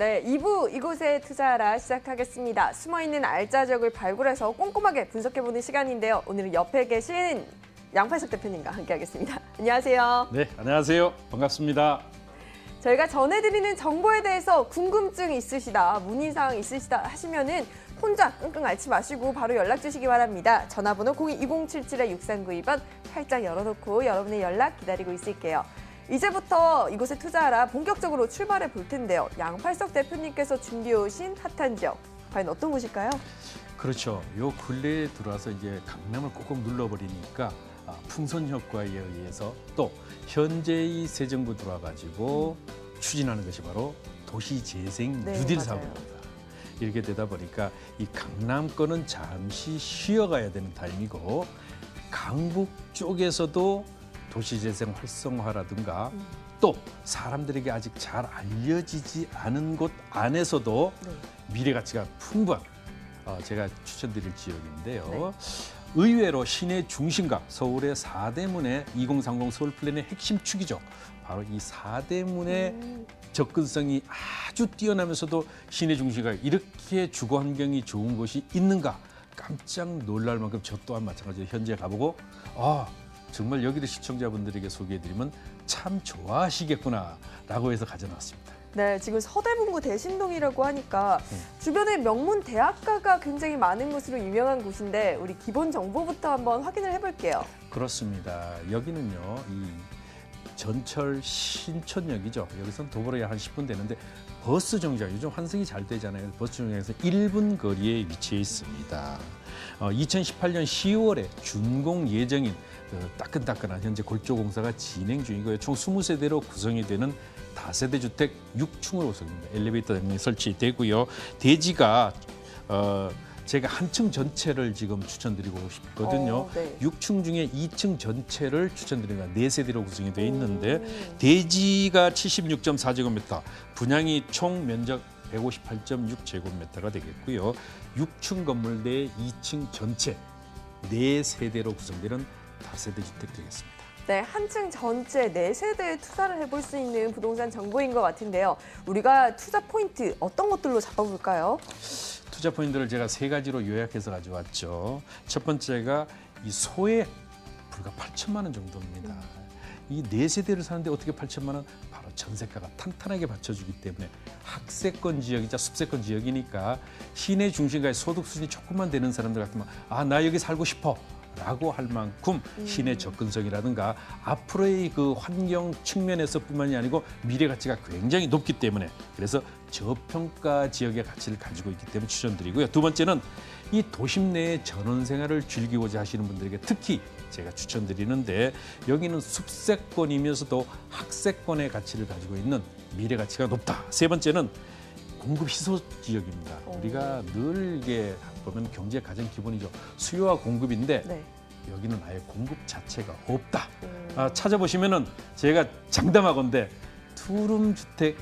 네, 2부 이곳에 투자하라 시작하겠습니다. 숨어있는 알짜적을 발굴해서 꼼꼼하게 분석해보는 시간인데요. 오늘은 옆에 계신 양팔석 대표님과 함께하겠습니다. 안녕하세요. 네, 안녕하세요. 반갑습니다. 저희가 전해드리는 정보에 대해서 궁금증 있으시다, 문의사항 있으시다 하시면은 혼자 끙끙 앓지 마시고 바로 연락 주시기 바랍니다. 전화번호 02-2077-6392번 활짝 열어놓고 여러분의 연락 기다리고 있을게요. 이제부터 이곳에 투자하라 본격적으로 출발해 볼 텐데요. 양팔석 대표님께서 준비해 오신 핫한 지역, 과연 어떤 곳일까요? 그렇죠. 요 근래에 들어와서 이제 강남을 꼭꼭 눌러버리니까 풍선 효과에 의해서 또 현재의 새 정부 들어와가지고 추진하는 것이 바로 도시재생 뉴딜 사업입니다. 이렇게 되다 보니까 이 강남권은 잠시 쉬어가야 되는 타임이고 강북 쪽에서도 도시재생 활성화라든가 또 사람들에게 아직 잘 알려지지 않은 곳 안에서도 미래 가치가 풍부한 제가 추천드릴 지역인데요. 의외로 시내 중심가 서울의 사대문의 2030 서울 플랜의 핵심 축이죠. 바로 이 사대문의 접근성이 아주 뛰어나면서도 시내 중심가 이렇게 주거 환경이 좋은 곳이 있는가 깜짝 놀랄 만큼 저 또한 마찬가지로 현재 가보고 정말 여기를 시청자분들에게 소개해드리면 참 좋아하시겠구나라고 해서 가져놨습니다. 네, 지금 서대문구 대신동이라고 하니까 주변에 명문 대학가가 굉장히 많은 곳으로 유명한 곳인데 우리 기본 정보부터 한번 확인을 해볼게요. 그렇습니다. 여기는요, 이 전철 신촌역이죠. 여기서는 도보로 한 10분 되는데 버스 정류장, 요즘 환승이 잘 되잖아요. 버스 정류장에서 1분 거리에 위치해 있습니다. 2018년 10월에 준공 예정인 따끈따끈한 현재 골조 공사가 진행 중이고요. 총 20세대로 구성이 되는 다세대 주택 6층으로 구성됩니다. 엘리베이터 등이 설치되고요. 대지가 제가 한 층 전체를 지금 추천드리고 싶거든요. 6층 중에 2층 전체를 추천드립니다. 4세대로 구성이 되어 있는데 대지가 76.4제곱미터, 분양이 총 면적 158.6제곱미터가 되겠고요. 6층 건물 내 2층 전체 4세대로 구성되는 다세대 주택 되겠습니다. 네, 한 층 전체 4세대에 투자를 해볼 수 있는 부동산 정보인 것 같은데요. 우리가 투자 포인트 어떤 것들로 잡아볼까요? 투자 포인트를 제가 3가지로 요약해서 가져왔죠. 첫 번째가 이 소액 불과 8천만 원 정도입니다. 이 4세대를 사는데 어떻게 8천만 원? 바로 전세가가 탄탄하게 받쳐주기 때문에 학세권 지역이자 숲세권 지역이니까 시내 중심가의 소득 수준이 조금만 되는 사람들 같으면 나 여기 살고 싶어 라고 할 만큼 시내 접근성이라든가 앞으로의 그 환경 측면에서뿐만이 아니고 미래 가치가 굉장히 높기 때문에 그래서 저평가 지역의 가치를 가지고 있기 때문에 추천드리고요. 두 번째는 이 도심 내의 전원 생활을 즐기고자 하시는 분들에게 특히 제가 추천드리는데 여기는 숲세권이면서도 학세권의 가치를 가지고 있는 미래 가치가 높다. 세 번째는 공급 희소 지역입니다. 우리가 늘 이게 보면 경제의 가장 기본이죠. 수요와 공급인데 여기는 아예 공급 자체가 없다. 찾아보시면은 제가 장담하건대 투룸 주택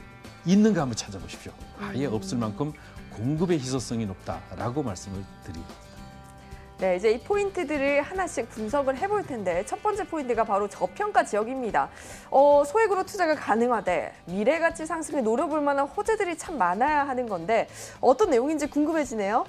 있는가 한번 찾아보십시오. 아예 없을 만큼 공급의 희소성이 높다라고 말씀을 드립니다. 네, 이제 이 포인트들을 하나씩 분석을 해볼 텐데 첫 번째 포인트가 바로 저평가 지역입니다. 소액으로 투자가 가능하되 미래 가치 상승에 노려볼 만한 호재들이 참 많아야 하는 건데 어떤 내용인지 궁금해지네요.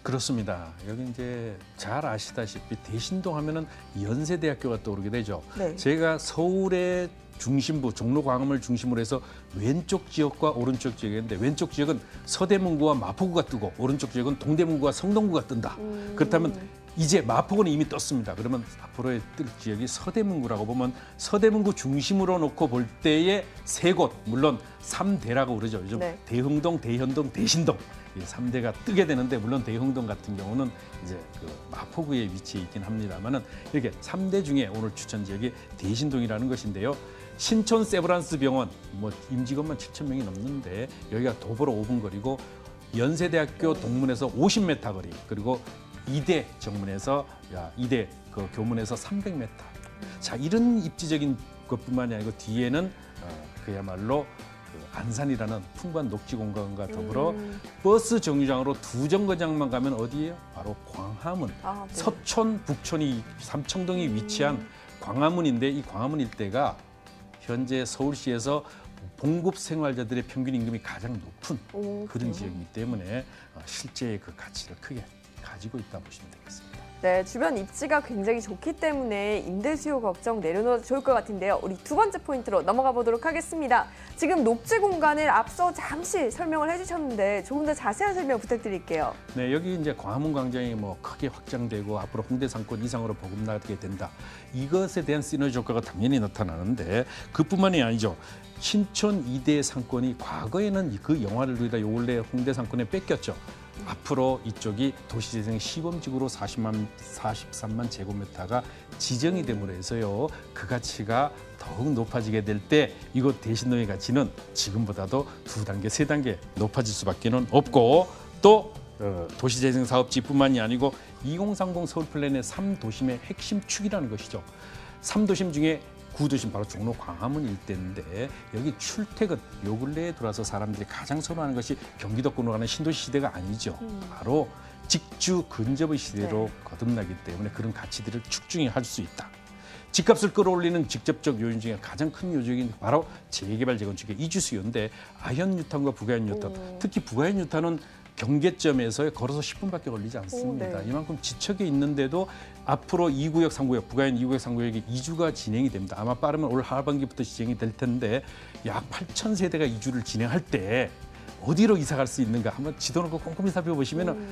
그렇습니다. 여기 이제 잘 아시다시피 대신동 하면은 연세대학교가 떠오르게 되죠. 제가 서울의 중심부, 종로 광화문을 중심으로 해서 왼쪽 지역과 오른쪽 지역인데 왼쪽 지역은 서대문구와 마포구가 뜨고 오른쪽 지역은 동대문구와 성동구가 뜬다. 그렇다면 이제 마포구는 이미 떴습니다. 그러면 앞으로의 뜰 지역이 서대문구라고 보면 서대문구 중심으로 놓고 볼 때의 세 곳, 물론 3대라고 그러죠. 요즘 대흥동, 대현동, 대신동. 이 3대가 뜨게 되는데 물론 대흥동 같은 경우는 이제 그 마포구에 위치해 있긴 합니다만은 이렇게 3대 중에 오늘 추천 지역이 대신동이라는 것인데요. 신촌 세브란스 병원 임직원만 7,000명이 넘는데 여기가 도보로 5분 거리고 연세대학교 동문에서 50m 거리 그리고 이대 정문에서 이대 그 교문에서 300m. 자 이런 입지적인 것뿐만이 아니고 뒤에는 그야말로 안산이라는 풍부한 녹지 공간과 더불어 버스 정류장으로 2정거장만 가면 어디예요? 바로 광화문. 서촌, 북촌이 삼청동이 위치한 광화문인데 이 광화문 일대가 현재 서울시에서 봉급 생활자들의 평균 임금이 가장 높은 그런 그래요? 지역이기 때문에 실제 그 가치를 크게 가지고 있다 보시면 되겠습니다. 네, 주변 입지가 굉장히 좋기 때문에 임대 수요 걱정 내려놓아도 좋을 것 같은데요. 우리 두 번째 포인트로 넘어가 보도록 하겠습니다. 지금 녹지 공간을 앞서 잠시 설명을 해주셨는데 조금 더 자세한 설명 부탁드릴게요. 네, 여기 이제 광화문 광장이 뭐 크게 확장되고 앞으로 홍대 상권 이상으로 보급나게 된다. 이것에 대한 시너지 효과가 당연히 나타나는데 그뿐만이 아니죠. 신촌 2대 상권이 과거에는 그 영화를 누리다 요 원래 홍대 상권에 뺏겼죠. 앞으로 이쪽이 도시재생 시범지구로 43만 제곱미터가 지정이 됨으로 해서요. 그 가치가 더욱 높아지게 될 때 이곳 대신동의 가치는 지금보다도 2단계, 3단계 높아질 수밖에 없고 또 도시재생 사업지뿐만이 아니고 2030 서울플랜의 3도심의 핵심 축이라는 것이죠. 3도심 중에 9도심 바로 종로 광화문 일대인데 여기 출퇴근 요 근래에 들어와서 사람들이 가장 선호하는 것이 경기도권으로 가는 신도시 시대가 아니죠. 바로 직주 근접의 시대로 거듭나기 때문에 그런 가치들을 축중히 할 수 있다. 집값을 끌어올리는 직접적 요인 중에 가장 큰 요인이 바로 재개발 재건축의 이주 수요인데 아현 뉴타운과 부가현 뉴타운, 특히 부가현 뉴타운은 경계점에서 걸어서 10분밖에 걸리지 않습니다. 이만큼 지척에 있는데도 앞으로 2구역, 3구역, 부가현 2구역, 3구역이 이주가 진행이 됩니다. 아마 빠르면 올 하반기부터 진행이 될 텐데 약 8,000세대가 이주를 진행할 때 어디로 이사 갈 수 있는가 한번 지도 놓고 꼼꼼히 살펴보시면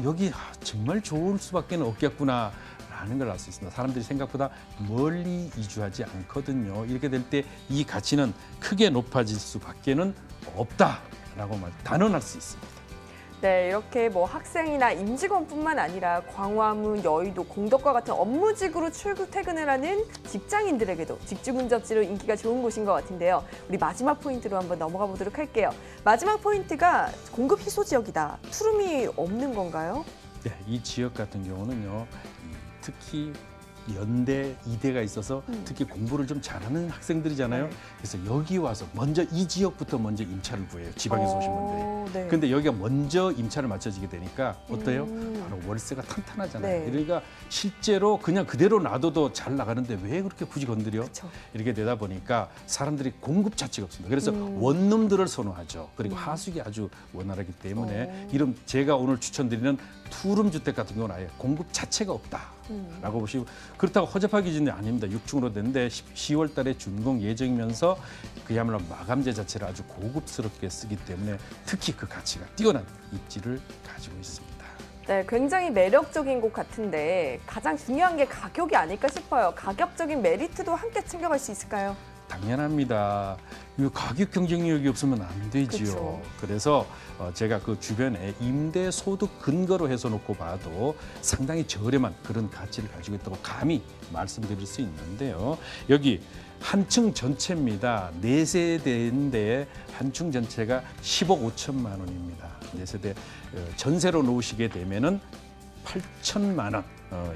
여기 정말 좋을 수밖에 없겠구나. 라는 걸 알 수 있습니다. 사람들이 생각보다 멀리 이주하지 않거든요. 이렇게 될 때 이 가치는 크게 높아질 수밖에는 없다라고 단언할 수 있습니다. 네, 이렇게 뭐 학생이나 임직원뿐만 아니라 광화문, 여의도, 공덕과 같은 업무직으로 출퇴근을 하는 직장인들에게도 직주근접지로 인기가 좋은 곳인 것 같은데요. 우리 마지막 포인트로 한번 넘어가 보도록 할게요. 마지막 포인트가 공급 희소 지역이다. 투룸이 없는 건가요? 네, 이 지역 같은 경우는요. 특히 연대, 이대가 있어서 특히 공부를 좀 잘하는 학생들이잖아요. 그래서 여기 와서 먼저 이 지역부터 먼저 임차를 구해요. 지방에서 오신 분들이. 근데 여기가 먼저 임차를 맞춰지게 되니까 어때요? 바로 월세가 탄탄하잖아요. 그러니까 실제로 그냥 그대로 놔둬도 잘 나가는데 왜 그렇게 굳이 건드려? 그쵸. 이렇게 되다 보니까 사람들이 공급 자체가 없습니다. 그래서 원룸들을 선호하죠. 그리고 하수기 아주 원활하기 때문에 이런 제가 오늘 추천드리는 투룸 주택 같은 경우는 아예 공급 자체가 없다라고 보시고 그렇다고 허접한 기준이 아닙니다. 6층으로 됐는데 10월 달에 준공 예정이면서 그야말로 마감재 자체를 아주 고급스럽게 쓰기 때문에 특히 그 가치가 뛰어난 입지를 가지고 있습니다. 네, 굉장히 매력적인 곳 같은데 가장 중요한 게 가격이 아닐까 싶어요. 가격적인 메리트도 함께 챙겨갈 수 있을까요? 당연합니다. 이 가격 경쟁력이 없으면 안 되지요. 그쵸. 그래서 제가 그 주변에 임대 소득 근거로 해서 놓고 봐도 상당히 저렴한 그런 가치를 가지고 있다고 감히 말씀드릴 수 있는데요. 여기 한 층 전체입니다. 4세대인데 한 층 전체가 10억 5천만 원입니다. 4세대 전세로 놓으시게 되면은 8천만 원.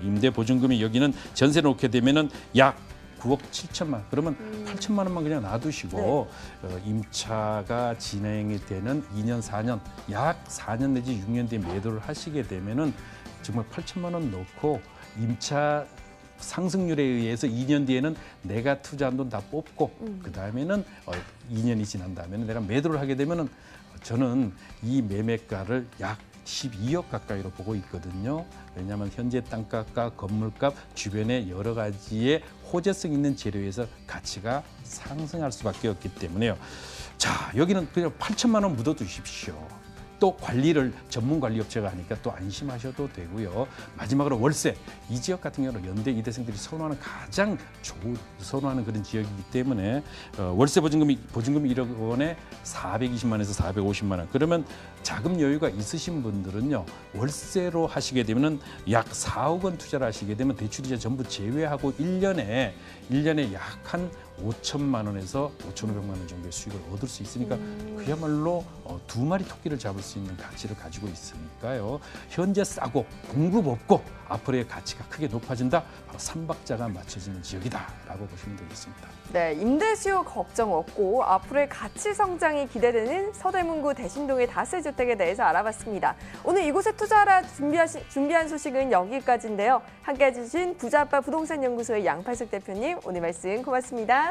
임대 보증금이 여기는 전세로 놓게 되면은 약 9억 7천만 그러면 8천만 원만 그냥 놔두시고 임차가 진행이 되는 2년, 4년 약 4년 내지 6년 뒤에 매도를 하시게 되면은 정말 8천만 원 넣고 임차 상승률에 의해서 2년 뒤에는 내가 투자한 돈 다 뽑고 그다음에는 2년이 지난 다음에는 내가 매도를 하게 되면은 저는 이 매매가를 약 12억 가까이로 보고 있거든요. 왜냐하면 현재 땅값과 건물값 주변에 여러 가지의 호재성 있는 재료에서 가치가 상승할 수밖에 없기 때문에요. 자, 여기는 그냥 8천만 원 묻어두십시오. 또 관리를 전문 관리업체가 하니까 또 안심하셔도 되고요. 마지막으로 월세. 이 지역 같은 경우는 연대 이대생들이 선호하는 가장 선호하는 그런 지역이기 때문에 월세 보증금이 1억 원에 420만 원에서 450만 원. 그러면 자금 여유가 있으신 분들은요. 월세로 하시게 되면은 약 4억 원 투자를 하시게 되면 대출이자 전부 제외하고 1년에 약 한 5천만 원에서 5,500만 원 정도의 수익을 얻을 수 있으니까 그야말로 2마리 토끼를 잡을 수 있는 가치를 가지고 있으니까요. 현재 싸고 공급 없고 앞으로의 가치가 크게 높아진다. 바로 3박자가 맞춰지는 지역이다라고 보시면 되겠습니다. 네, 임대 수요 걱정 없고 앞으로의 가치 성장이 기대되는 서대문구 대신동의 다세주택에 대해서 알아봤습니다. 오늘 이곳에 투자하라 준비한 소식은 여기까지인데요. 함께해 주신 부자아빠 부동산연구소의 양팔숙 대표님 오늘 말씀 고맙습니다.